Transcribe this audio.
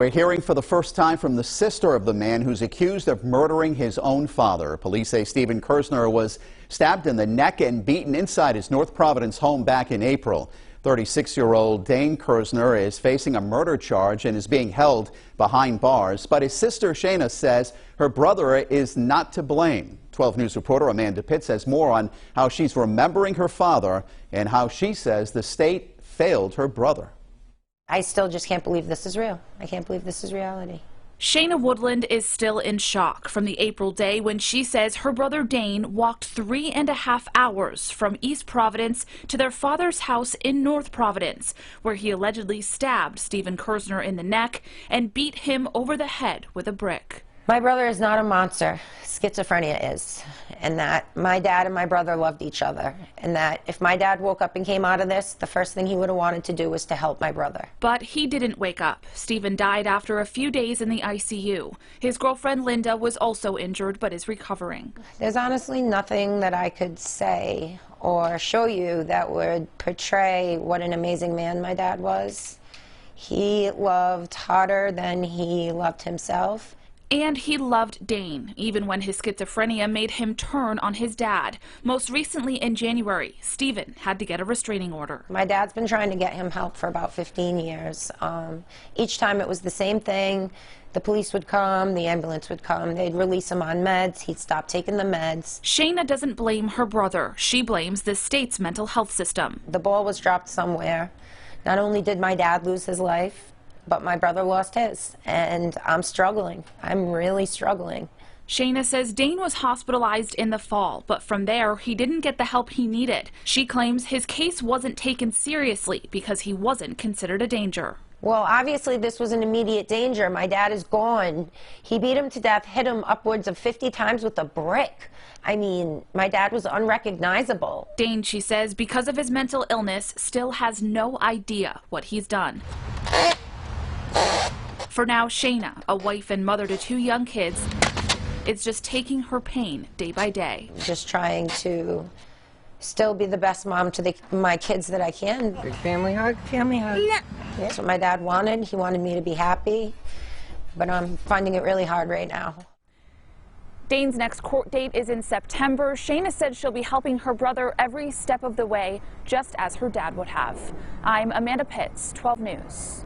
We're hearing for the first time from the sister of the man who's accused of murdering his own father. Police say Stephen Kersner was stabbed in the neck and beaten inside his North Providence home back in April. 36-year-old Dane Kersner is facing a murder charge and is being held behind bars. But his sister Shayna says her brother is not to blame. 12 News reporter Amanda Pitts has more on how she's remembering her father and how she says the state failed her brother. I still just can't believe this is real. I can't believe this is reality. Shayna Woodland is still in shock from the April day when she says her brother Dane walked 3.5 hours from East Providence to their father's house in North Providence, where he allegedly stabbed Stephen Kersner in the neck and beat him over the head with a brick. My brother is not a monster. Schizophrenia is. And that my dad and my brother loved each other. And that if my dad woke up and came out of this, the first thing he would have wanted to do was to help my brother. But he didn't wake up. Stephen died after a few days in the ICU. His girlfriend Linda was also injured but is recovering. There's honestly nothing that I could say or show you that would portray what an amazing man my dad was. He loved harder than he loved himself. And he loved Dane, even when his schizophrenia made him turn on his dad. Most recently in January, Stephen had to get a restraining order. My dad's been trying to get him help for about 15 years. Each time it was the same thing. The police would come, the ambulance would come, they'd release him on meds, he'd stop taking the meds. Shayna doesn't blame her brother. She blames the state's mental health system. The ball was dropped somewhere. Not only did my dad lose his life, but my brother lost his, and I'm struggling. I'm really struggling. Shayna says Dane was hospitalized in the fall, but from there, he didn't get the help he needed. She claims his case wasn't taken seriously because he wasn't considered a danger. Well, obviously this was an immediate danger. My dad is gone. He beat him to death, hit him upwards of 50 times with a brick. I mean, my dad was unrecognizable. Dane, she says, because of his mental illness, still has no idea what he's done. For now, Shayna, a wife and mother to 2 young kids, is just taking her pain day by day. Just trying to still be the best mom to my kids that I can. Big family hug? Family hug. Yeah. That's what my dad wanted. He wanted me to be happy, but I'm finding it really hard right now. Dane's next court date is in September. Shayna said she'll be helping her brother every step of the way, just as her dad would have. I'm Amanda Pitts, 12 News.